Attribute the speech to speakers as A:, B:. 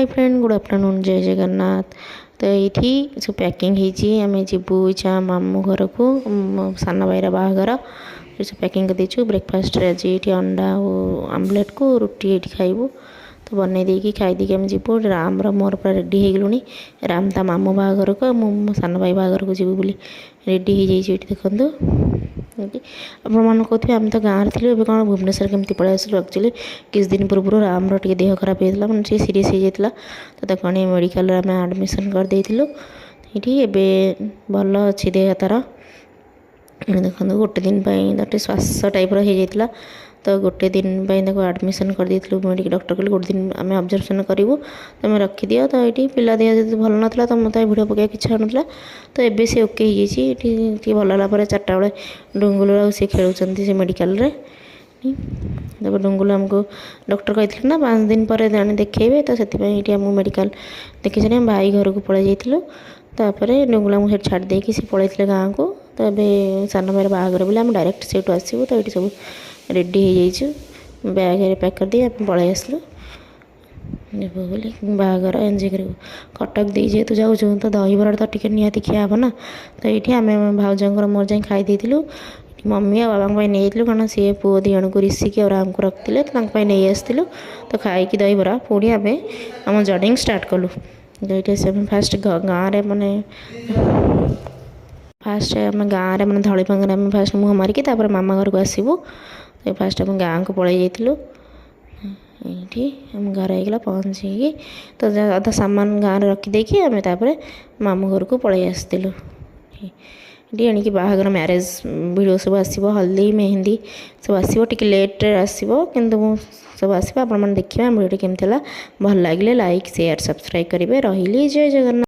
A: Friend good afternoon जय जगन्नाथ। तो ये सब पैकिंग आम जीवु इच्छा मामू घर को सान भाईर बाहागर ये सब पैकिंग कर ब्रेकफास्ट आज ये अंडा और आमलेट को रुटी ये खाइबू। तो बनई देकी खाई देकी आम जीवु राम मोर पूरा रेडी हो गलुनी। राम ता मामू बाहागर को मो सान भाई बाहागर को जीवु बोली रेडी हो जाइए देखु। आपन कहते आम तो गाँव थी ए कौन भुवनेश्वर केमती पलि आसलु। एक्चुअली किस दिन पूर्व राम टे देह खराब होता मैंने सीरीयस हो जाता तो ताको आनी मेडिकल आम आडमिशन करदेलु। ये भल अच्छी देह तार देखो गोटे दिन गोटे श्वास टाइप रही तो गोटे दिन आडमिशन करदेलु मेडिकल डॉक्टर कहले गोटे दिन आम ऑब्जर्वेशन करूँ तुम रखिदि तो ये पिला देह जो भल नाला तो मतलब भिड पकड़ इच्छा ना तो एबे से ओके हो भल है। चार्टा बेले डुंगुल सी खेलुं से मेडिकल तब डुंगुल आमको डॉक्टर कहते ना 5 दिन पर जाने देखेबे तो से आमको मेडिकल देखी भाई घर को पलि जाइलु। तापर डुंगुल आमको छाड़ देकी सी पलैते गाँव को तो ये सान भाई बाहागर बोले आम डायरेक्ट से आसबू तो ये सब रेडी हो जाइए बैग पैक कर दी पलि आसलु बोली बाहागर एंजॉय कर कटक दे जेहेतु जाऊँ तो दहीबरा तो टिके निहाती खिया ना तो ये आम भाउजर मोर जा खाईलु। मम्मी और बाबा नहीं कारण सी पुओ दी जन को ऋषिकी और आमको रखते तो नहीं आसलु तो खाई दहीबरा पुणी आम आम जर्निंग स्टार्ट कलु। ये फास्ट गाँव में माने फास्ट आम गाँव में धलीपंगे आम फास्ट मुँह मारिकी मामा घर को आसबू तो फास्ट आम गाँव को पलि जाइलु। ये आम घर होगा पहुँची तो अधा सामान गाँव में रखिदेकी आम मामू घर को पलि आसलु। ये आनिकी बाहागर मैरेज वीडियो सब आसो हल्दी मेहंदी सब आसो टे लेट आसो किंतु सब आसो आप देखिए वीडियो केमती भल लगे लाइक शेयर सब्सक्राइब करेंगे। रही जय जगन्नाथ।